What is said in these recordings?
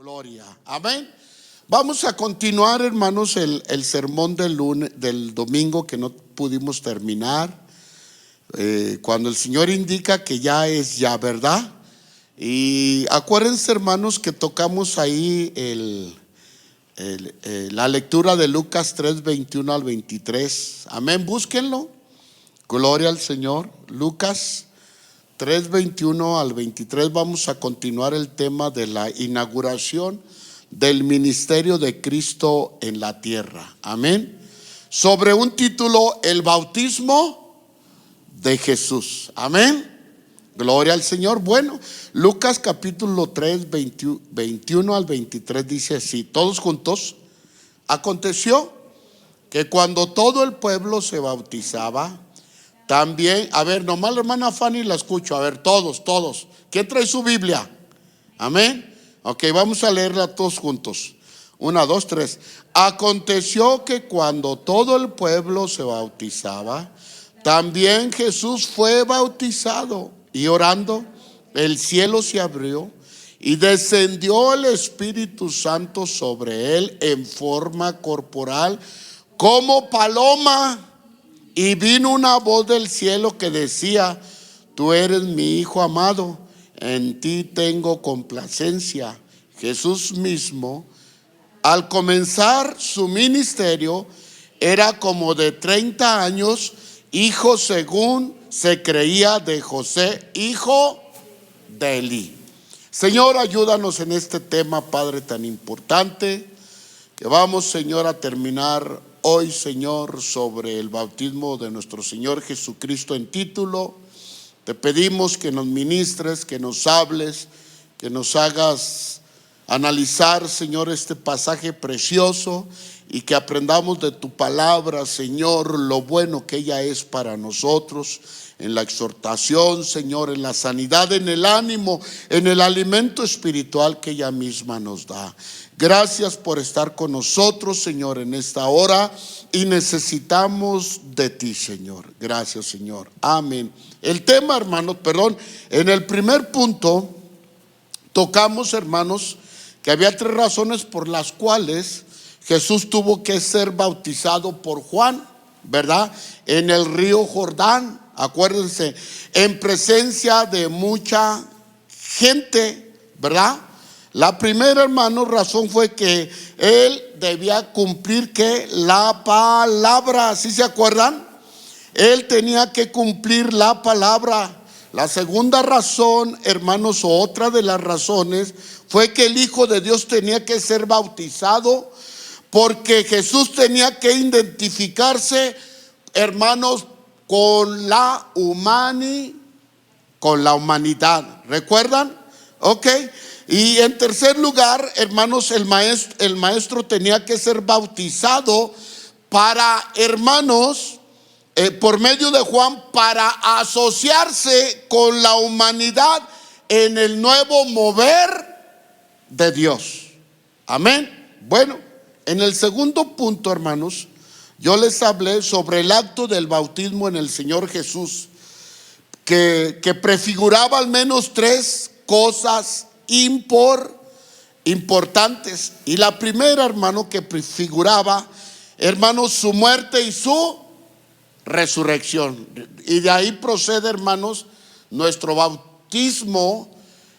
Gloria, amén. Vamos a continuar, hermanos, el sermón del domingo que no pudimos terminar. Cuando el Señor indica que ya es ya, ¿verdad? Y acuérdense, hermanos, que tocamos ahí la lectura de Lucas 3, 21 al 23. Amén, búsquenlo. Gloria al Señor. Lucas 3, 21 al 23. Vamos a continuar el tema de la inauguración del ministerio de Cristo en la tierra. Amén. Sobre un título: el bautismo de Jesús. Amén. Gloria al Señor. Bueno, Lucas capítulo 3, 21 al 23 dice así, todos juntos. Aconteció que cuando todo el pueblo se bautizaba, también, a ver, nomás la hermana Fanny la escucho, a ver, todos. ¿Quién trae su Biblia? Amén. Ok, vamos a leerla todos juntos. 1, 2, 3. Aconteció que cuando todo el pueblo se bautizaba, también Jesús fue bautizado. Y orando, el cielo se abrió y descendió el Espíritu Santo sobre él en forma corporal como paloma. Y vino una voz del cielo que decía: tú eres mi Hijo amado, en ti tengo complacencia. Jesús mismo, al comenzar su ministerio, era como de 30 años, hijo según se creía de José, hijo de Elí. Señor, ayúdanos en este tema, Padre, tan importante, que vamos, Señor, a terminar hoy, Señor, sobre el bautismo de nuestro Señor Jesucristo en título. Te pedimos que nos ministres, que nos hables, que nos hagas analizar, Señor, este pasaje precioso y que aprendamos de tu palabra, Señor, lo bueno que ella es para nosotros, en la exhortación, Señor, en la sanidad, en el ánimo, en el alimento espiritual que ella misma nos da. Gracias por estar con nosotros, Señor, en esta hora, y necesitamos de ti, Señor. Gracias, Señor. Amén. El tema, hermanos, en el primer punto tocamos, hermanos, que había 3 razones por las cuales Jesús tuvo que ser bautizado por Juan, ¿verdad? En el río Jordán, acuérdense, en presencia de mucha gente, ¿verdad? La primera, hermano, razón fue que él debía cumplir que la palabra, ¿sí se acuerdan? Él tenía que cumplir la palabra. La segunda razón, hermanos, o otra de las razones, fue que el Hijo de Dios tenía que ser bautizado, porque Jesús tenía que identificarse, hermanos, con la humanidad. ¿Recuerdan? Ok. Y en tercer lugar, hermanos, el maestro tenía que ser bautizado para, hermanos, por medio de Juan, para asociarse con la humanidad en el nuevo mover de Dios. Amén. Bueno, en el segundo punto, hermanos, yo les hablé sobre el acto del bautismo en el Señor Jesús, que prefiguraba al menos 3 cosas importantes. Y la primera, hermano, que prefiguraba, hermanos, su muerte y su resurrección. Y de ahí procede, hermanos, nuestro bautismo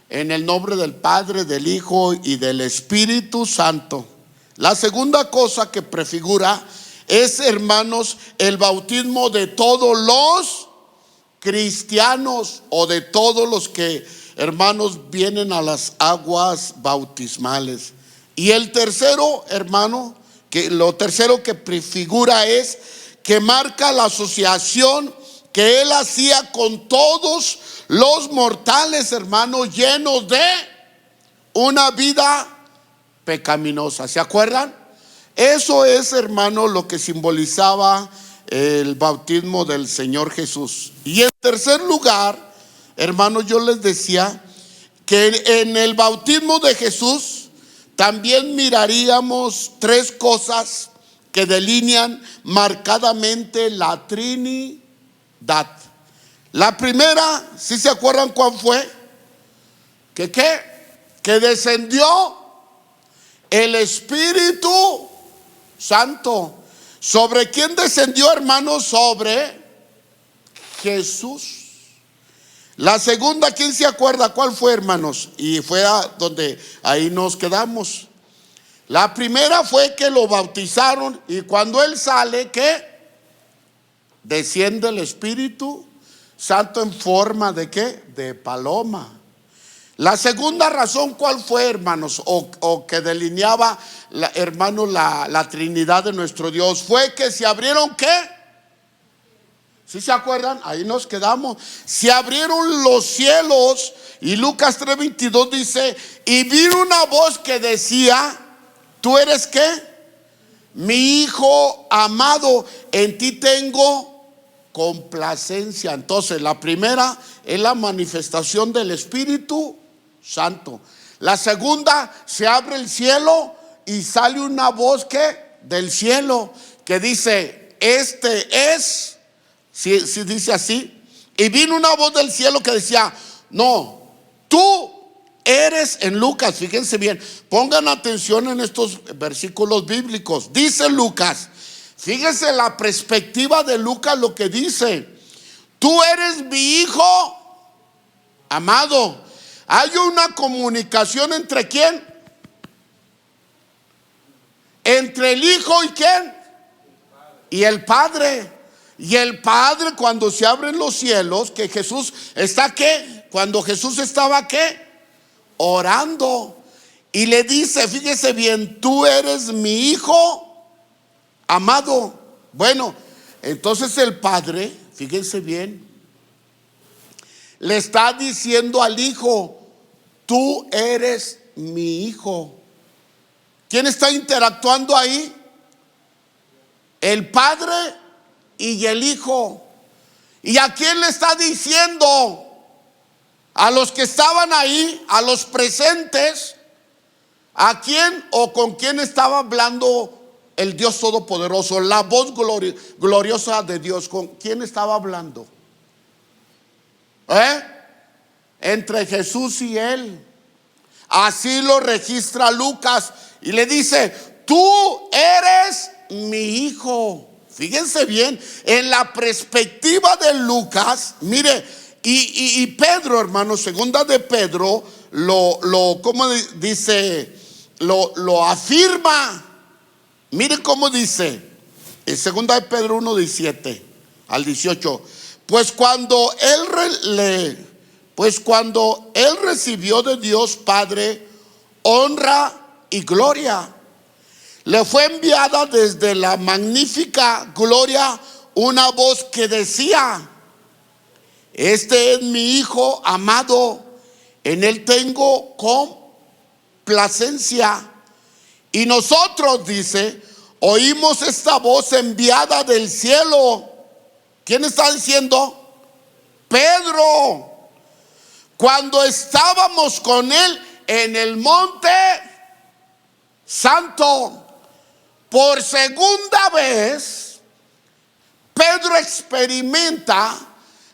en el nombre del Padre, del Hijo y del Espíritu Santo. La segunda cosa que prefigura es, hermanos, el bautismo de todos los cristianos, o de todos los que, hermanos, vienen a las aguas bautismales. Y el tercero, hermano, lo tercero que prefigura es que marca la asociación que él hacía con todos los mortales, hermanos, llenos de una vida pecaminosa. ¿Se acuerdan? Eso es, hermano, lo que simbolizaba el bautismo del Señor Jesús. Y en tercer lugar, hermanos, yo les decía que en el bautismo de Jesús también miraríamos 3 cosas que delinean marcadamente la Trinidad. La primera, ¿sí se acuerdan cuál fue? Que descendió el Espíritu Santo. ¿Sobre quién descendió, hermanos? Sobre Jesús. La segunda, ¿quién se acuerda cuál fue, hermanos? Y fue a donde ahí nos quedamos. La primera fue que lo bautizaron, y cuando él sale, ¿qué? Desciende el Espíritu Santo en forma de ¿qué? De paloma. La segunda razón, ¿cuál fue, hermanos? O que delineaba, hermanos, la Trinidad de nuestro Dios, fue que se abrieron ¿qué? ¿Sí se acuerdan? Ahí nos quedamos. Se abrieron los cielos, y Lucas 3:22 dice: y vi una voz que decía: ¿tú eres qué? Mi hijo amado, en ti tengo complacencia. Entonces, la primera es la manifestación del Espíritu Santo. La segunda, se abre el cielo y sale una voz que del cielo que dice: este es, si dice así, y vino una voz del cielo que decía: no, tú eres, en Lucas, fíjense bien, pongan atención en estos versículos bíblicos. Dice Lucas, fíjense la perspectiva de Lucas, lo que dice: tú eres mi hijo amado. Hay una comunicación entre ¿quién? Entre el hijo y ¿quién? Y el Padre. Y el Padre, cuando se abren los cielos, que Jesús está ¿qué? Cuando Jesús estaba ¿qué? Orando, y le dice, fíjese bien: tú eres mi hijo amado. Bueno, entonces el Padre, fíjense bien, le está diciendo al hijo: tú eres mi hijo. ¿Quién está interactuando ahí? El Padre y el Hijo. ¿Y a quién le está diciendo? A los que estaban ahí, a los presentes. ¿A quién o con quién estaba hablando el Dios Todopoderoso? La voz gloriosa de Dios. ¿Con quién estaba hablando? Entre Jesús y él. Así lo registra Lucas, y le dice: tú eres mi hijo. Fíjense bien, en la perspectiva de Lucas, mire, y Pedro, hermano, segunda de Pedro, ¿cómo dice? Lo afirma. Mire cómo dice, en segunda de Pedro 1:17 al 18. Pues cuando él recibió de Dios Padre honra y gloria, le fue enviada desde la magnífica gloria una voz que decía: este es mi hijo amado, en él tengo complacencia. Y nosotros, dice, oímos esta voz enviada del cielo. ¿Quién está diciendo? Pedro. Cuando estábamos con él en el monte santo. Por segunda vez, Pedro experimenta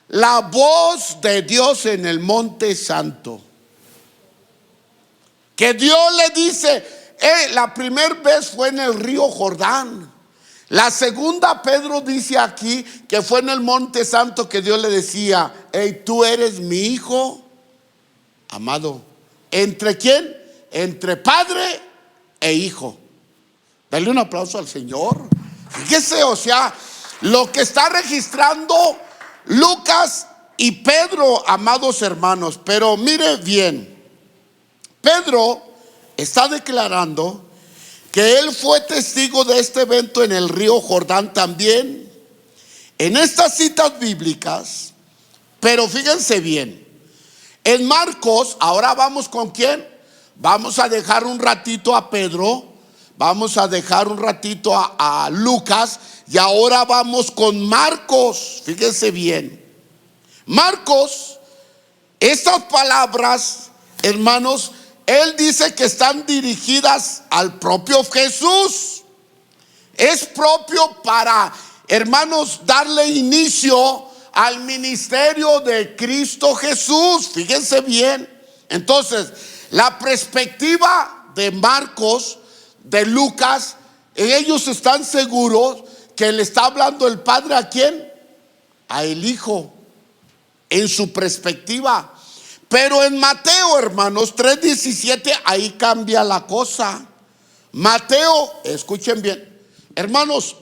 la voz de Dios en el monte santo. Que Dios le dice, la primera vez fue en el río Jordán. La segunda, Pedro dice aquí que fue en el monte santo, que Dios le decía: hey, tú eres mi hijo amado. ¿Entre quién? Entre padre e hijo. Dale un aplauso al Señor. Fíjese, o sea, lo que está registrando Lucas y Pedro, amados hermanos. Pero mire bien, Pedro está declarando que él fue testigo de este evento en el río Jordán también, en estas citas bíblicas. Pero fíjense bien, en Marcos, ahora vamos con quién. Vamos a dejar un ratito a Pedro, vamos a dejar un ratito a Lucas, y ahora vamos con Marcos. Fíjense bien, Marcos, estas palabras, hermanos, él dice que están dirigidas al propio Jesús. Es propio para, hermanos, darle inicio al ministerio de Cristo Jesús. Fíjense bien. Entonces, la perspectiva de Marcos de Lucas, ellos están seguros que le está hablando el Padre ¿a quién? A el Hijo, en su perspectiva. Pero en Mateo, hermanos, 3:17, ahí cambia la cosa. Mateo, escuchen bien, hermanos,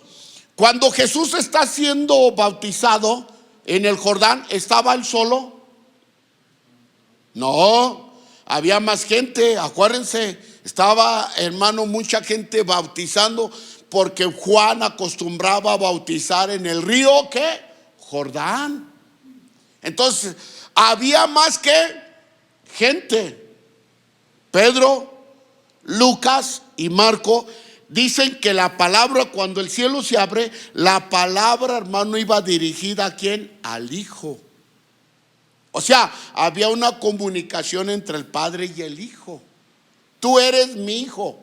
cuando Jesús está siendo bautizado en el Jordán, ¿estaba él solo? No, había más gente, acuérdense, estaba, hermano, mucha gente bautizando, porque Juan acostumbraba a bautizar en el río, ¿qué? Jordán. Entonces, había más que gente. Pedro, Lucas y Marco dicen que la palabra, cuando el cielo se abre, la palabra, hermano, iba dirigida ¿a quién? Al Hijo. O sea, había una comunicación entre el Padre y el Hijo. Tú eres mi hijo.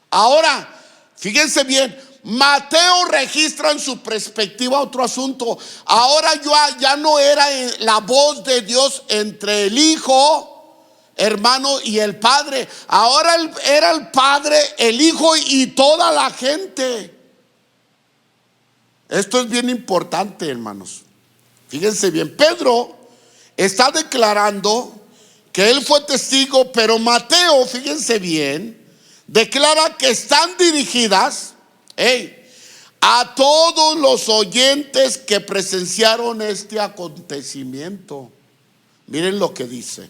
Ahora, fíjense bien, Mateo registra en su perspectiva otro asunto. Ahora ya no era la voz de Dios entre el Hijo, hermano, y el Padre. Ahora era el Padre, el Hijo y toda la gente. Esto es bien importante, hermanos. Fíjense bien, Pedro está declarando que él fue testigo, pero Mateo, fíjense bien, declara que están dirigidas a todos los oyentes que presenciaron este acontecimiento. Miren lo que dice.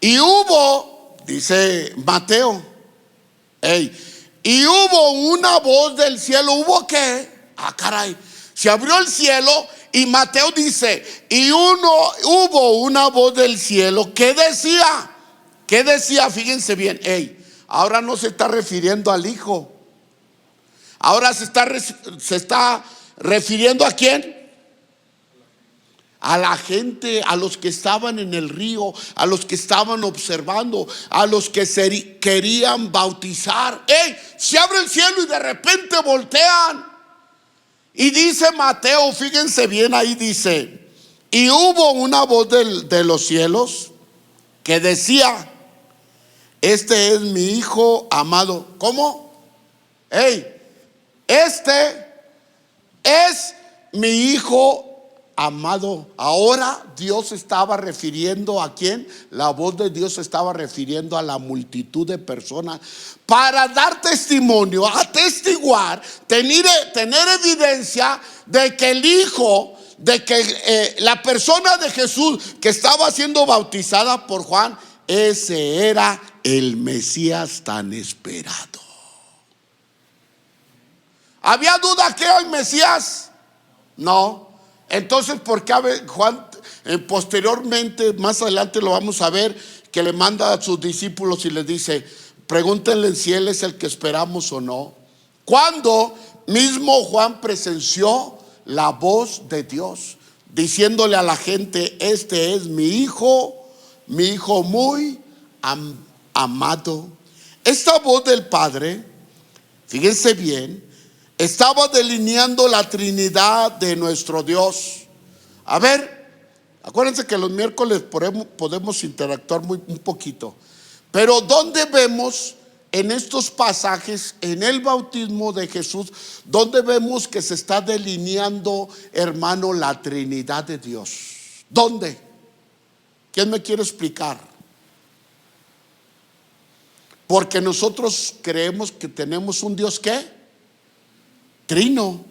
Y hubo, dice Mateo, y hubo una voz del cielo. ¿Hubo qué? Ah, caray. Se abrió el cielo. Y Mateo dice, y hubo una voz del cielo que decía, ¿qué decía? Fíjense bien, ahora no se está refiriendo al Hijo. Ahora se está refiriendo ¿a quién? A la gente, a los que estaban en el río, a los que estaban observando, a los que se querían bautizar. Se abre el cielo y de repente voltean. Y dice Mateo, fíjense bien, ahí dice, y hubo una voz de los cielos que decía, este es mi Hijo amado. ¿Cómo? Este es mi Hijo amado. Ahora Dios estaba refiriendo ¿a quién? La voz de Dios estaba refiriendo a la multitud de personas para dar testimonio, atestiguar, tener evidencia de que el Hijo, de que la persona de Jesús que estaba siendo bautizada por Juan, ese era el Mesías tan esperado. ¿Había duda que era el Mesías? No. Entonces, ¿por qué Juan posteriormente, más adelante lo vamos a ver, que le manda a sus discípulos y les dice, pregúntenle si él es el que esperamos o no? Cuando mismo Juan presenció la voz de Dios, diciéndole a la gente, este es mi hijo muy amado. Esta voz del Padre, fíjense bien, estaba delineando la Trinidad de nuestro Dios. A ver, acuérdense que los miércoles podemos interactuar un poquito. Pero ¿dónde vemos en estos pasajes, en el bautismo de Jesús, dónde vemos que se está delineando, hermano, la Trinidad de Dios? ¿Dónde? ¿Quién me quiere explicar? Porque nosotros creemos que tenemos un Dios ¿qué? Trino.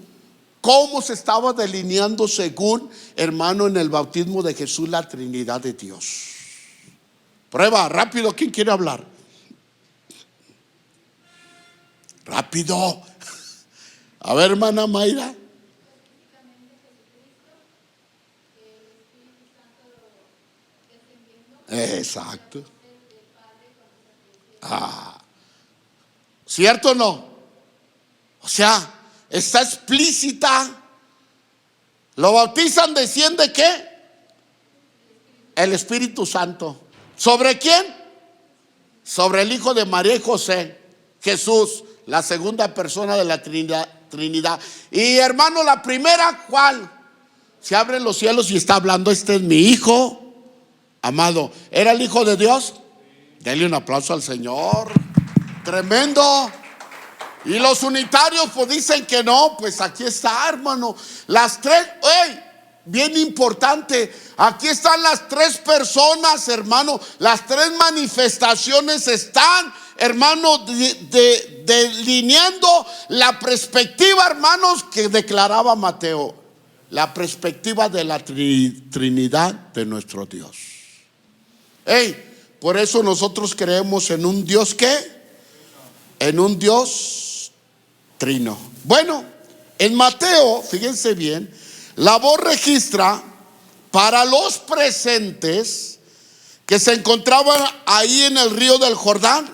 ¿Cómo se estaba delineando según, hermano, en el bautismo de Jesús la Trinidad de Dios? Prueba, rápido, ¿quién quiere hablar? Rápido. A ver, hermana Mayra. Exacto. ¿Cierto o no? O sea, está explícita. Lo bautizan, desciende ¿qué? El Espíritu Santo. ¿Sobre quién? Sobre el Hijo de María y José, Jesús, la segunda persona de la Trinidad. Y hermano, la primera, ¿cuál? Se abren los cielos y está hablando, este es mi Hijo amado. ¿Era el Hijo de Dios? Dele un aplauso al Señor. Tremendo. Y los unitarios pues dicen que no. Pues aquí está, hermano. Las tres, bien importante. Aquí están las tres personas, hermano. Las tres manifestaciones están, hermano, delineando la perspectiva, hermanos, que declaraba Mateo. La perspectiva de la Trinidad de nuestro Dios. Por eso nosotros creemos en un Dios ¿qué? En un Dios trino. Bueno, en Mateo, fíjense bien, la voz registra para los presentes que se encontraban ahí en el río del Jordán.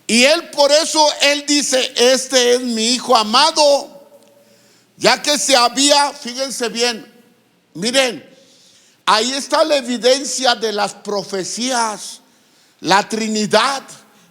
Y él, por eso, él dice: este es mi hijo amado. Ya que se había, fíjense bien, miren, ahí está la evidencia de las profecías, la Trinidad,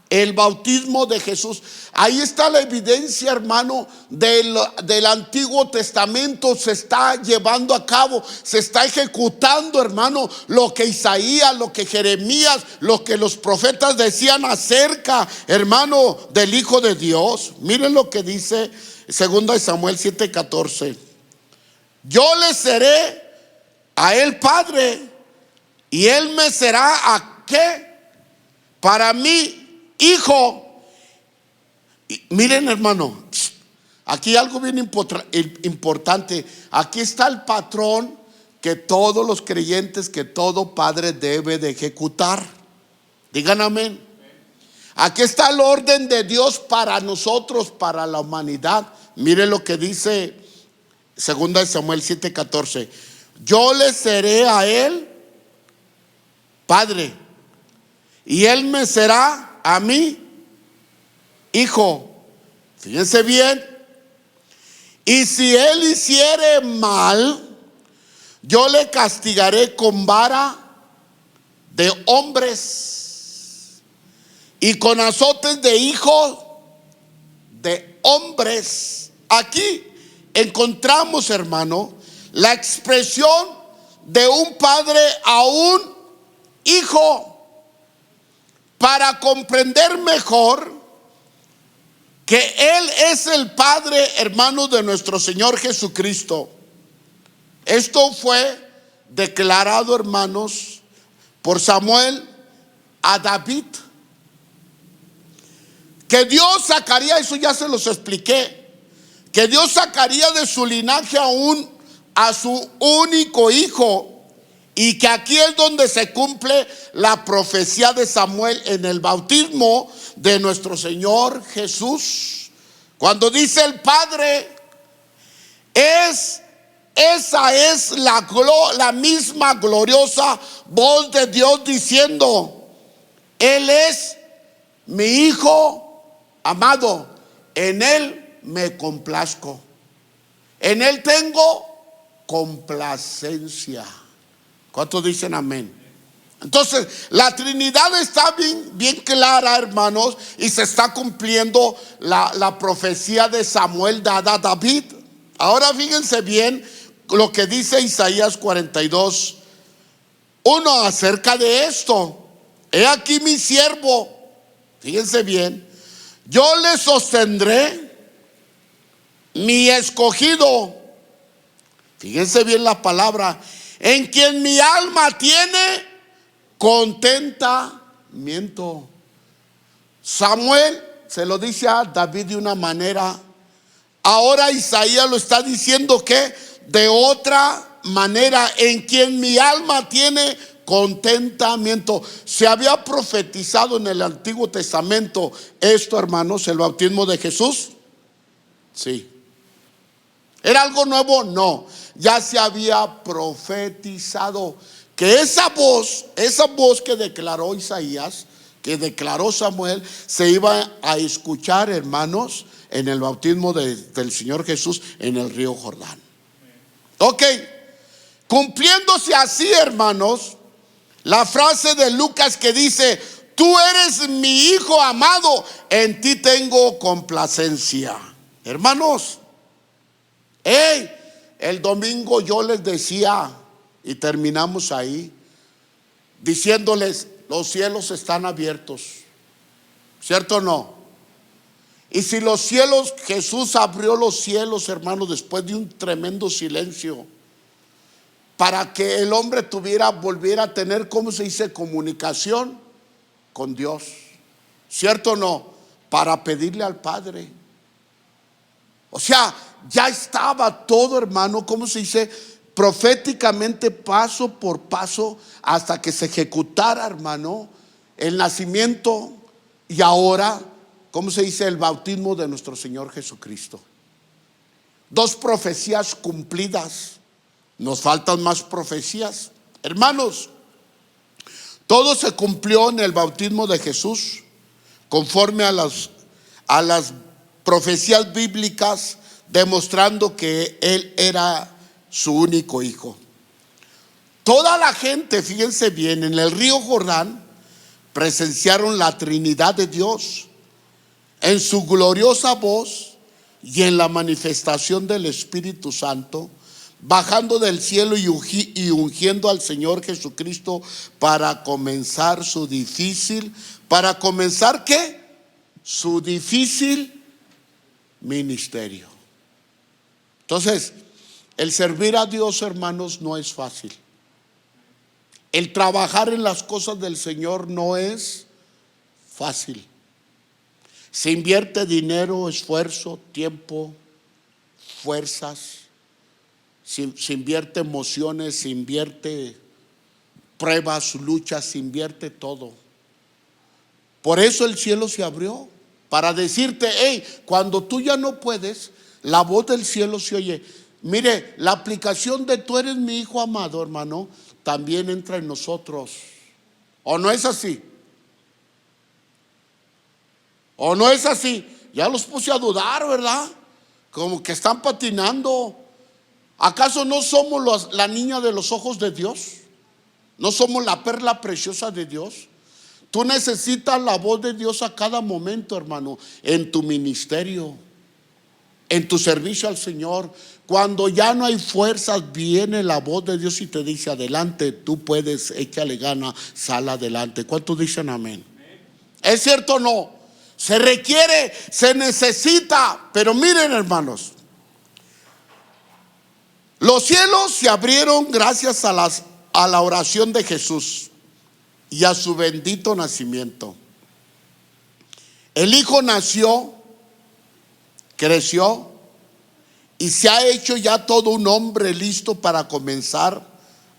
el bautismo de Jesús. Ahí está la evidencia, hermano, del Antiguo Testamento. Se está llevando a cabo, se está ejecutando, hermano, lo que Isaías, lo que Jeremías, lo que los profetas decían acerca, hermano, del Hijo de Dios. Miren lo que dice 2 Samuel 7:14. Yo le seré a él padre, y él me será ¿a qué? Para mí hijo. Y miren, hermano, aquí algo bien importante. Aquí está el patrón que todos los creyentes, que todo padre debe de ejecutar. Digan amén. Aquí está el orden de Dios para nosotros, para la humanidad. Mire lo que dice 2 Samuel 7:14. Yo le seré a él padre, y él me será a mí hijo. Fíjense bien. Y si él hiciere mal, yo le castigaré con vara de hombres y con azotes de hijos de hombres. Aquí encontramos, hermano, la expresión de un padre a un hijo, para comprender mejor que él es el padre, hermano, de nuestro Señor Jesucristo. Esto fue declarado, hermanos, por Samuel a David, que Dios sacaría, eso ya se los expliqué, que Dios sacaría de su linaje a su único hijo, y que aquí es donde se cumple la profecía de Samuel en el bautismo de nuestro Señor Jesús, cuando dice el Padre, esa es la misma gloriosa voz de Dios diciendo: Él es mi hijo amado, en él me complazco, en él tengo complacencia. ¿Cuántos dicen amén? Entonces, la Trinidad está bien clara, hermanos, y se está cumpliendo la profecía de Samuel dada a David. Ahora fíjense bien lo que dice Isaías 42:1 acerca de esto. He aquí mi siervo, fíjense bien, yo le sostendré, mi escogido. Fíjense bien la palabra: en quien mi alma tiene contentamiento. Samuel se lo dice a David de una manera. Ahora Isaías lo está diciendo que de otra manera: en quien mi alma tiene contentamiento. Se había profetizado en el Antiguo Testamento esto, hermanos, el bautismo de Jesús. Sí. ¿Era algo nuevo? No. Ya se había profetizado que esa voz que declaró Isaías, que declaró Samuel, se iba a escuchar, hermanos, en el bautismo del Señor Jesús en el río Jordán. Ok, cumpliéndose así, hermanos, la frase de Lucas que dice: tú eres mi hijo amado, en ti tengo complacencia. Hermanos, el domingo yo les decía, y terminamos ahí, diciéndoles: los cielos están abiertos. ¿Cierto o no? Y si los cielos, Jesús abrió los cielos, hermanos, después de un tremendo silencio, para que el hombre volviera a tener, ¿cómo se dice?, comunicación con Dios. ¿Cierto o no? Para pedirle al Padre. O sea, ya estaba todo, hermano, ¿cómo se dice?, proféticamente, paso por paso, hasta que se ejecutara, hermano, el nacimiento y ahora, ¿cómo se dice?, el bautismo de nuestro Señor Jesucristo. Dos profecías cumplidas. Nos faltan más profecías. Hermanos, todo se cumplió en el bautismo de Jesús, conforme a las profecías bíblicas, demostrando que Él era su único hijo. Toda la gente, fíjense bien, en el río Jordán presenciaron la Trinidad de Dios en su gloriosa voz y en la manifestación del Espíritu Santo, bajando del cielo y ungiendo al Señor Jesucristo para comenzar su difícil, ¿para comenzar qué? Su difícil ministerio. Entonces, el servir a Dios, hermanos, no es fácil. El trabajar en las cosas del Señor no es fácil. Se invierte dinero, esfuerzo, tiempo, fuerzas. Se invierte emociones, se invierte pruebas, luchas, se invierte todo. Por eso el cielo se abrió, para decirte, hey, cuando tú ya no puedes, la voz del cielo se oye. Mire, la aplicación de tú eres mi hijo amado, hermano, también entra en nosotros. ¿O no es así? ¿O no es así? Ya los puse a dudar, ¿verdad? Como que están patinando. ¿Acaso no somos la niña de los ojos de Dios? ¿No somos la perla preciosa de Dios? Tú necesitas la voz de Dios a cada momento, hermano, en tu ministerio, en tu servicio al Señor. Cuando ya no hay fuerzas, viene la voz de Dios y te dice, adelante, tú puedes, échale gana, sal adelante. ¿Cuántos dicen amén? ¿Es cierto o no? Se requiere, se necesita. Pero miren, hermanos, los cielos se abrieron gracias a la oración de Jesús y a su bendito nacimiento. El Hijo nació, creció y se ha hecho ya todo un hombre listo para comenzar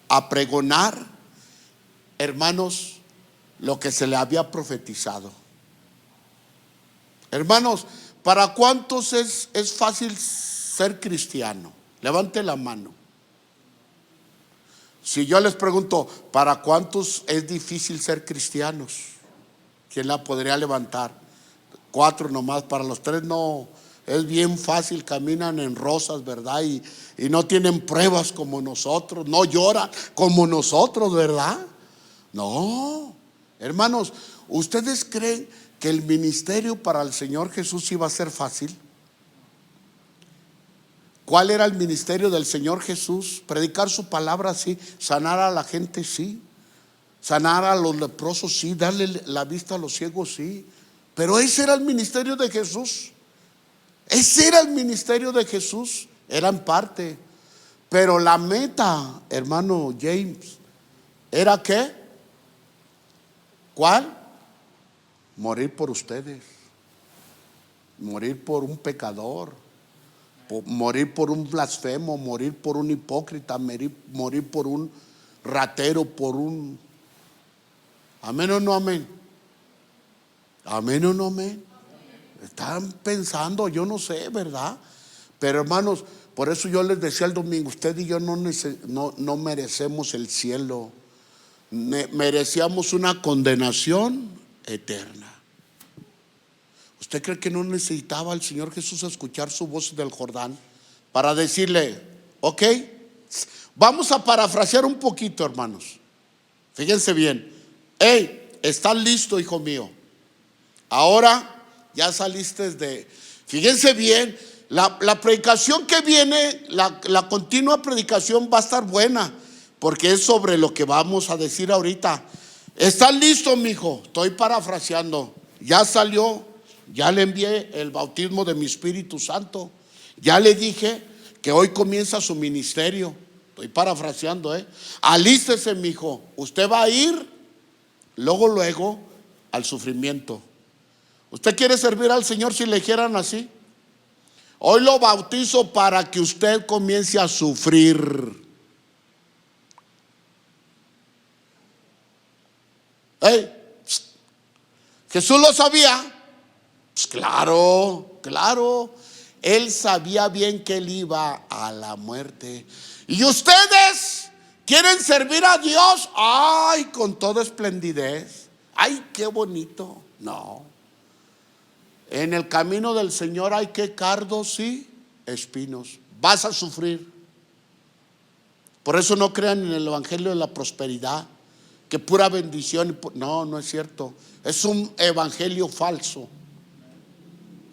a pregonar, hermanos, lo que se le había profetizado. Hermanos, ¿para cuántos es fácil ser cristiano? Levante la mano. Si yo les pregunto, ¿para cuántos es difícil ser cristianos? ¿Quién la podría levantar? 4 nomás. Para los 3 no, es bien fácil, caminan en rosas, ¿verdad? Y no tienen pruebas como nosotros, no lloran como nosotros, ¿verdad? No, hermanos, ¿ustedes creen que el ministerio para el Señor Jesús iba a ser fácil? ¿Cuál era el ministerio del Señor Jesús? Predicar su palabra, sí. Sanar a la gente, sí. Sanar a los leprosos, sí. Darle la vista a los ciegos, sí. Pero ese era el ministerio de Jesús. Ese era el ministerio de Jesús. Era en parte. Pero la meta, hermano James, ¿era qué? ¿Cuál? Morir por ustedes. Morir por un pecador. Morir por un blasfemo, morir por un hipócrita, morir por un ratero, por un... ¿Amén o no amén? ¿Amén o no amén? Están pensando, yo no sé, ¿verdad? Pero hermanos, por eso yo les decía el domingo, usted y yo no merecemos el cielo. Merecíamos una condenación eterna. ¿Usted cree que no necesitaba el Señor Jesús escuchar su voz del Jordán para decirle, ok? Vamos a parafrasear un poquito, hermanos. Fíjense bien. Hey, ¿estás listo, hijo mío? Ahora ya saliste de... Fíjense bien, la predicación que viene, la continua predicación va a estar buena, porque es sobre lo que vamos a decir ahorita. ¿Estás listo, mijo? Estoy parafraseando. ya salió, ya le envié el bautismo de mi Espíritu Santo, ya le dije que hoy comienza su ministerio. Estoy parafraseando, alístese, mijo, usted va a ir luego al sufrimiento. ¿Usted quiere servir al Señor si le dijeran así? Hoy lo bautizo para que usted comience a sufrir. ¿Jesús lo sabía? Pues claro. Él sabía bien que él iba a la muerte. Y ustedes quieren servir a Dios, ay, con toda esplendidez. Ay, qué bonito. No. En el camino del Señor hay que cardos y espinos. Vas a sufrir. Por eso no crean en el evangelio de la prosperidad, que pura bendición. No es cierto. Es un evangelio falso.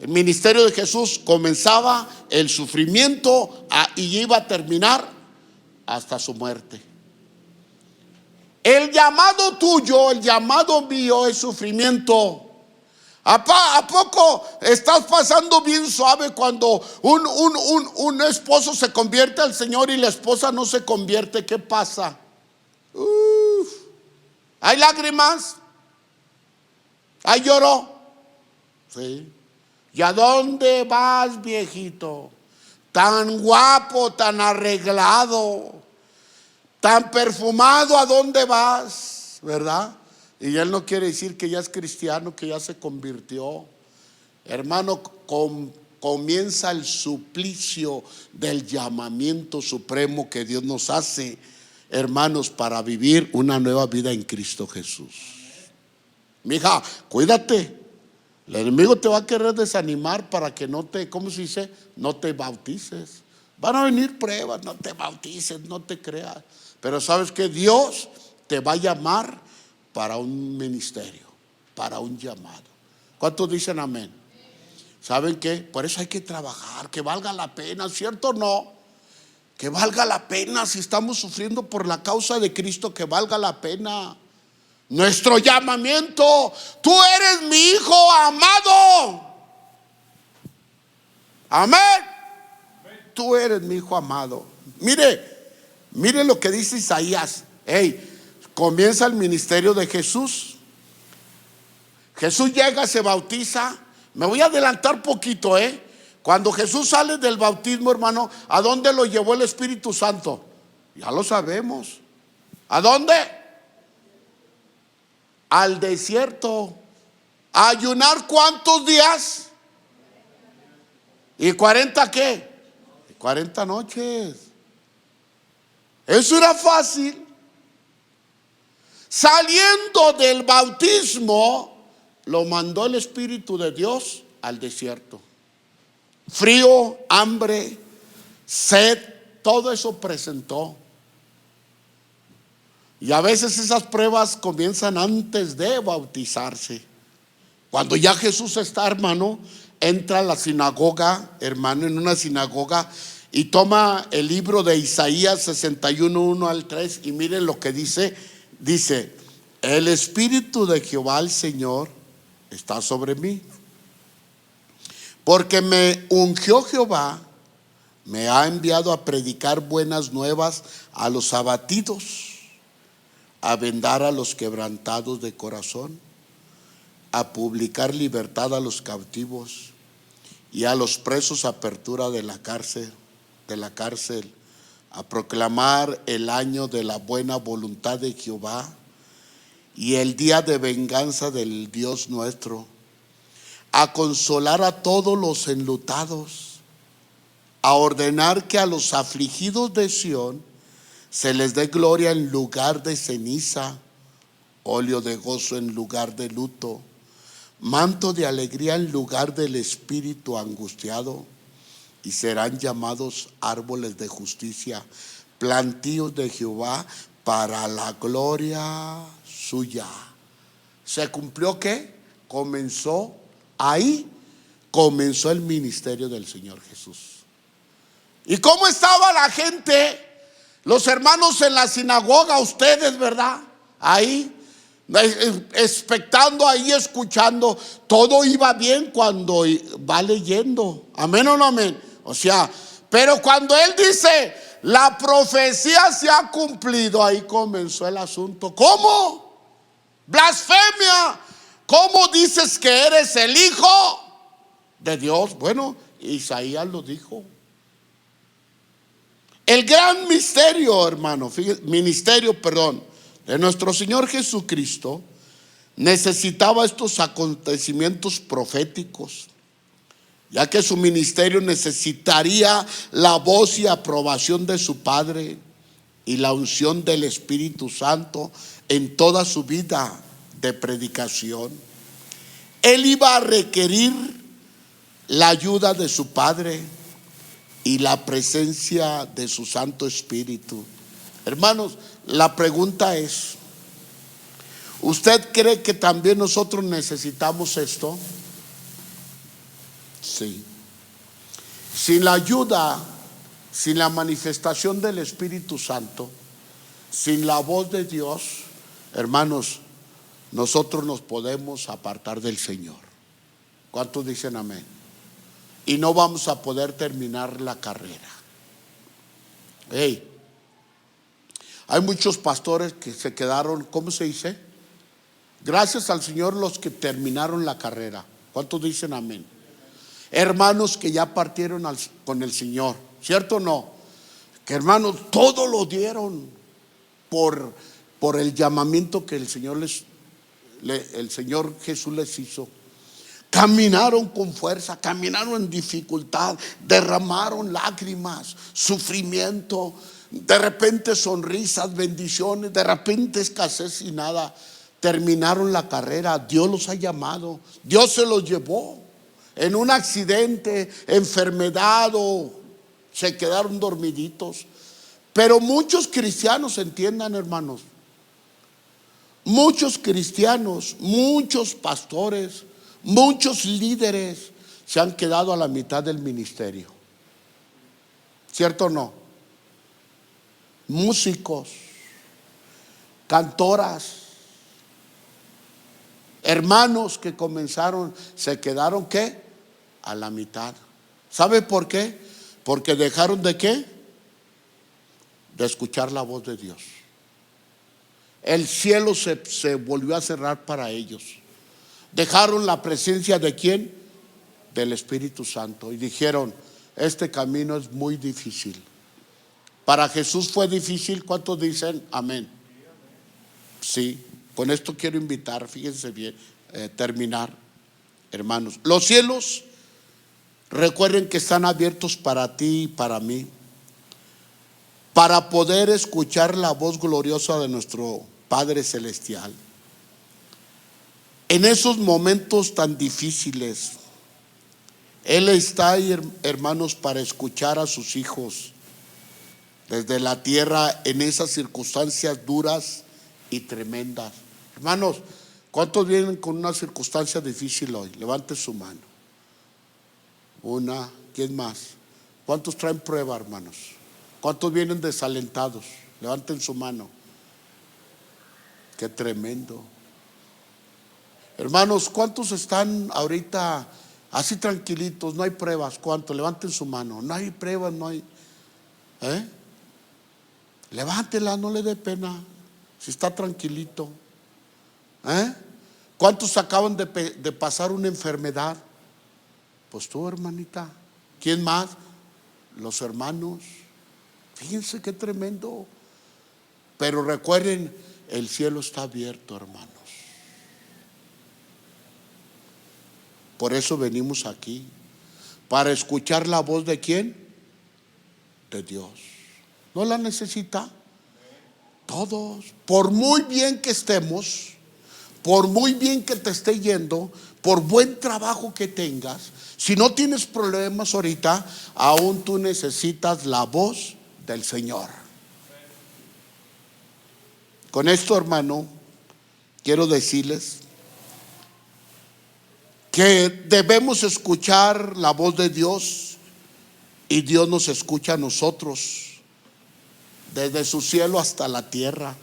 El ministerio de Jesús comenzaba el sufrimiento y iba a terminar hasta su muerte. El llamado tuyo, el llamado mío es sufrimiento. ¿A poco estás pasando bien suave cuando un esposo se convierte al Señor y la esposa no se convierte? ¿Qué pasa? ¿Hay lágrimas? ¿Hay lloro? Sí. ¿Y a dónde vas, viejito? Tan guapo, tan arreglado, tan perfumado, ¿a dónde vas? ¿Verdad? Y él no quiere decir que ya es cristiano, que ya se convirtió. Hermano, comienza el suplicio del llamamiento supremo que Dios nos hace, hermanos, para vivir una nueva vida en Cristo Jesús. Mija, cuídate. El enemigo te va a querer desanimar para que no te, ¿cómo se dice? No te bautices. Van a venir pruebas, no te bautices, no te creas. Pero sabes que Dios te va a llamar para un ministerio, para un llamado. ¿Cuántos dicen amén? ¿Saben qué? Por eso hay que trabajar, que valga la pena, ¿cierto o no? Que valga la pena, si estamos sufriendo por la causa de Cristo, que valga la pena. Nuestro llamamiento, tú eres mi hijo amado. Amén. Tú eres mi hijo amado. Mire lo que dice Isaías. Comienza el ministerio de Jesús. Jesús llega, se bautiza. Me voy a adelantar poquito, Cuando Jesús sale del bautismo, hermano, ¿a dónde lo llevó el Espíritu Santo? Ya lo sabemos. ¿A dónde? Al desierto. ¿A ayunar cuántos días? ¿Y 40 qué? 40 noches. Eso era fácil. Saliendo del bautismo, lo mandó el Espíritu de Dios al desierto. Frío, hambre, sed, todo eso presentó. Y a veces esas pruebas comienzan antes de bautizarse. Cuando ya Jesús está, hermano, entra a la sinagoga, hermano, en una sinagoga, y toma el libro de Isaías 61, 1 al 3, y miren lo que dice. Dice: el Espíritu de Jehová el Señor está sobre mí, porque me ungió Jehová, me ha enviado a predicar buenas nuevas a los abatidos, a vendar a los quebrantados de corazón, a publicar libertad a los cautivos y a los presos apertura de la cárcel, a proclamar el año de la buena voluntad de Jehová y el día de venganza del Dios nuestro, a consolar a todos los enlutados, a ordenar que a los afligidos de Sión se les dé gloria en lugar de ceniza, óleo de gozo en lugar de luto, manto de alegría en lugar del espíritu angustiado, y serán llamados árboles de justicia, plantíos de Jehová para la gloria suya. ¿Se cumplió qué? Ahí comenzó el ministerio del Señor Jesús. ¿Y cómo estaba la gente? Los hermanos en la sinagoga, ustedes, ¿verdad? Ahí, expectando ahí, escuchando. Todo iba bien cuando va leyendo. Amén o no amén. O sea, pero cuando él dice, la profecía se ha cumplido, ahí comenzó el asunto. ¿Cómo? Blasfemia. ¿Cómo dices que eres el Hijo de Dios? Bueno, Isaías lo dijo. El gran misterio, hermano, ministerio, de nuestro Señor Jesucristo necesitaba estos acontecimientos proféticos, ya que su ministerio necesitaría la voz y aprobación de su Padre y la unción del Espíritu Santo en toda su vida de predicación. Él iba a requerir la ayuda de su Padre y la presencia de su Santo Espíritu. Hermanos, la pregunta es, ¿usted cree que también nosotros necesitamos esto? Sí. Sin la ayuda, sin la manifestación del Espíritu Santo, sin la voz de Dios, hermanos, nosotros nos podemos apartar del Señor. ¿Cuántos dicen amén? Y no vamos a poder terminar la carrera. Hey, hay muchos pastores que se quedaron, ¿cómo se dice? Gracias al Señor los que terminaron la carrera. ¿Cuántos dicen amén? Hermanos que ya partieron con el Señor, ¿cierto o no? Que hermanos, todo lo dieron por el llamamiento que el Señor el Señor Jesús les hizo. Caminaron con fuerza, caminaron en dificultad, derramaron lágrimas, sufrimiento, de repente sonrisas, bendiciones, de repente escasez y nada. Terminaron la carrera, Dios los ha llamado, Dios se los llevó en un accidente, enfermedad o se quedaron dormiditos. Pero muchos cristianos, entiendan hermanos, muchos cristianos, muchos pastores, muchos líderes se han quedado a la mitad del ministerio. ¿Cierto o no? Músicos, cantoras, hermanos que comenzaron, se quedaron ¿qué? A la mitad. ¿Sabe por qué? Porque dejaron de ¿qué? De escuchar la voz de Dios. El cielo se volvió a cerrar para ellos. Dejaron la presencia de ¿quién? Del Espíritu Santo. Y dijeron, este camino es muy difícil. Para Jesús fue difícil. ¿Cuántos dicen amén? Sí, con esto quiero invitar, fíjense bien, terminar, hermanos. Los cielos, recuerden que están abiertos para ti y para mí, para poder escuchar la voz gloriosa de nuestro Padre Celestial. En esos momentos tan difíciles, Él está ahí, hermanos, para escuchar a sus hijos desde la tierra en esas circunstancias duras y tremendas. Hermanos, ¿cuántos vienen con una circunstancia difícil hoy? Levante su mano. Una, ¿quién más? ¿Cuántos traen prueba, hermanos? ¿Cuántos vienen desalentados? Levanten su mano. Qué tremendo. Hermanos, ¿cuántos están ahorita así tranquilitos? No hay pruebas. ¿Cuántos? Levanten su mano. No hay pruebas, no hay. Levántela, no le dé pena. Si está tranquilito. ¿Cuántos acaban de pasar una enfermedad? Pues tú, hermanita. ¿Quién más? Los hermanos. Fíjense qué tremendo. Pero recuerden, el cielo está abierto, hermanos. Por eso venimos aquí, para escuchar la voz de ¿quién? De Dios. ¿No la necesita? Todos. Por muy bien que estemos, por muy bien que te esté yendo, por buen trabajo que tengas, si no tienes problemas ahorita, aún tú necesitas la voz del Señor. Con esto, hermano, quiero decirles que debemos escuchar la voz de Dios y Dios nos escucha a nosotros desde su cielo hasta la tierra.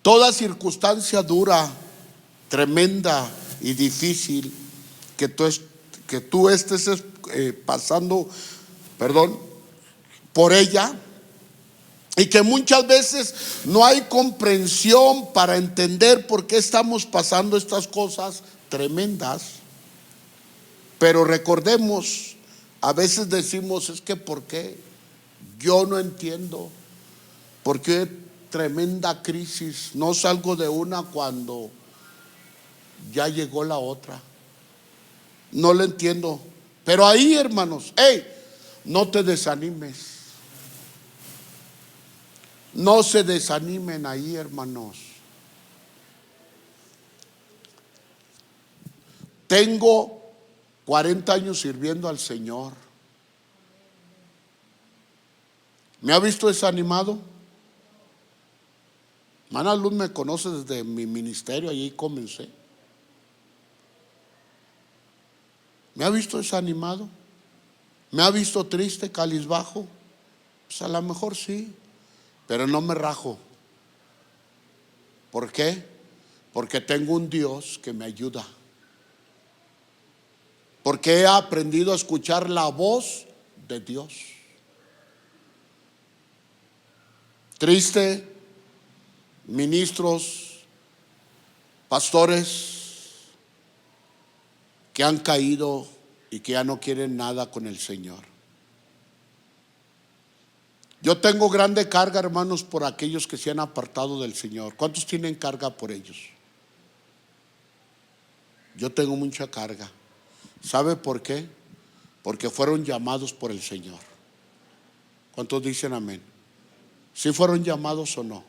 toda circunstancia dura, tremenda y difícil que tú estés pasando, por ella, y que muchas veces no hay comprensión para entender por qué estamos pasando estas cosas tremendas. Pero recordemos, a veces decimos, es que ¿por qué? Yo no entiendo. ¿Por qué tremenda crisis? No salgo de una cuando ya llegó la otra. No lo entiendo. Pero ahí, hermanos, no te desanimes. No se desanimen ahí, hermanos. Tengo 40 años sirviendo al Señor. ¿Me ha visto desanimado? Hermana Luz me conoce desde mi ministerio, allí comencé. ¿Me ha visto desanimado? ¿Me ha visto triste, cabizbajo? Pues a lo mejor sí, pero no me rajo. ¿Por qué? Porque tengo un Dios que me ayuda. Porque he aprendido a escuchar la voz de Dios. Triste, ministros, pastores que han caído y que ya no quieren nada con el Señor. Yo tengo grande carga, hermanos, por aquellos que se han apartado del Señor. ¿Cuántos tienen carga por ellos? Yo tengo mucha carga. ¿Sabe por qué? Porque fueron llamados por el Señor. ¿Cuántos dicen amén? ¿Sí fueron llamados o no?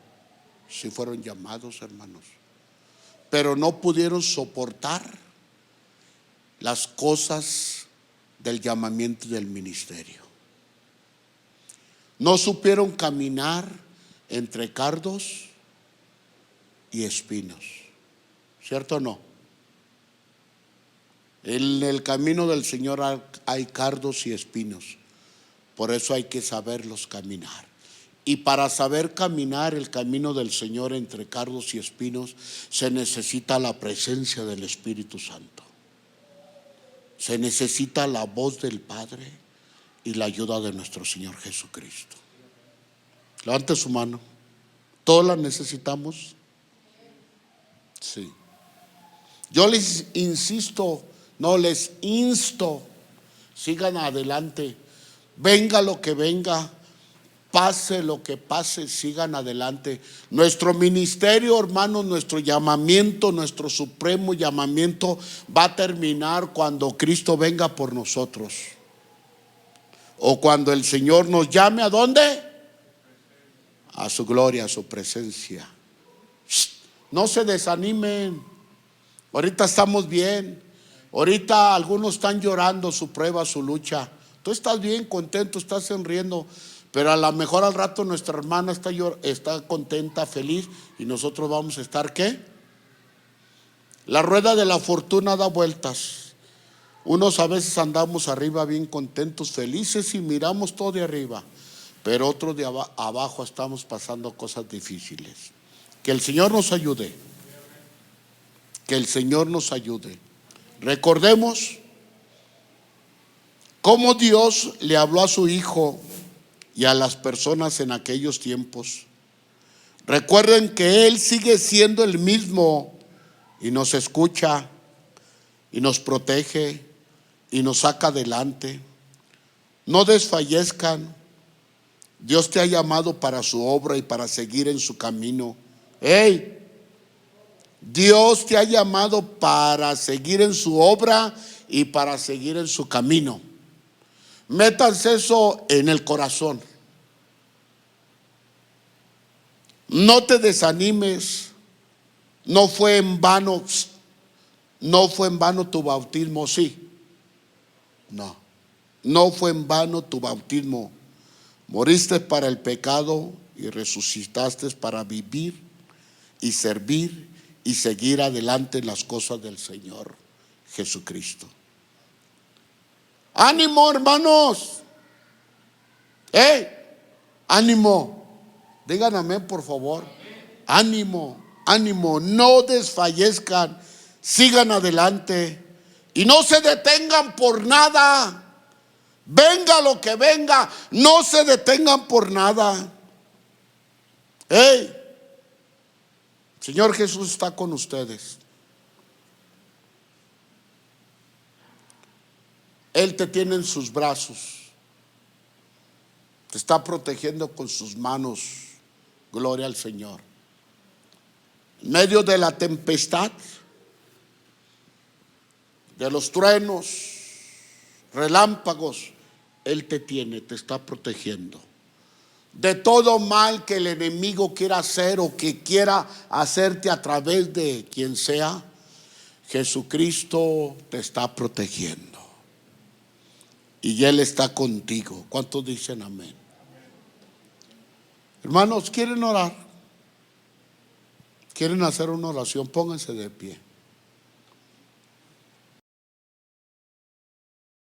Sí fueron llamados, hermanos. Pero no pudieron soportar las cosas del llamamiento y del ministerio. No supieron caminar entre cardos y espinos. ¿Cierto o no? En el camino del Señor hay cardos y espinos. Por eso hay que saberlos caminar. Y para saber caminar el camino del Señor entre cardos y espinos, se necesita la presencia del Espíritu Santo. Se necesita la voz del Padre y la ayuda de nuestro Señor Jesucristo. Levante su mano. ¿Todos la necesitamos? Sí. Yo les insisto, no les insto, sigan adelante. Venga lo que venga, pase lo que pase, sigan adelante. Nuestro ministerio, hermanos, nuestro llamamiento, nuestro supremo llamamiento va a terminar cuando Cristo venga por nosotros. O cuando el Señor nos llame, ¿a dónde? A su gloria, a su presencia. No se desanimen. Ahorita estamos bien. Ahorita algunos están llorando su prueba, su lucha. Tú estás bien, contento, estás sonriendo. Pero a lo mejor al rato nuestra hermana está contenta, feliz, y nosotros vamos a estar ¿qué? La rueda de la fortuna da vueltas. Unos a veces andamos arriba bien contentos, felices y miramos todo de arriba, pero otros de abajo estamos pasando cosas difíciles. Que el Señor nos ayude. Que el Señor nos ayude. Recordemos cómo Dios le habló a su Hijo y a las personas en aquellos tiempos. Recuerden que Él sigue siendo el mismo y nos escucha y nos protege y nos saca adelante. No desfallezcan. Dios te ha llamado para su obra y para seguir en su camino. Dios te ha llamado para seguir en su obra y para seguir en su camino. Métanse eso en el corazón. No te desanimes. No fue en vano. No fue en vano tu bautismo, sí. No fue en vano tu bautismo. Moriste para el pecado y resucitaste para vivir y servir y seguir adelante en las cosas del Señor Jesucristo. ¡Ánimo, hermanos! ¡Ánimo! Digan amén, por favor. ¡Ánimo! ánimo, no desfallezcan, sigan adelante y no se detengan por nada. Venga lo que venga, no se detengan por nada. Hey, Señor Jesús está con ustedes. Él te tiene en sus brazos. Te está protegiendo con sus manos. Gloria al Señor. En medio de la tempestad, de los truenos, relámpagos, Él te tiene, te está protegiendo. De todo mal que el enemigo quiera hacer o que quiera hacerte a través de quien sea, Jesucristo te está protegiendo. Y Él está contigo. ¿Cuántos dicen amén? Hermanos, ¿quieren orar? ¿Quieren hacer una oración? Pónganse de pie.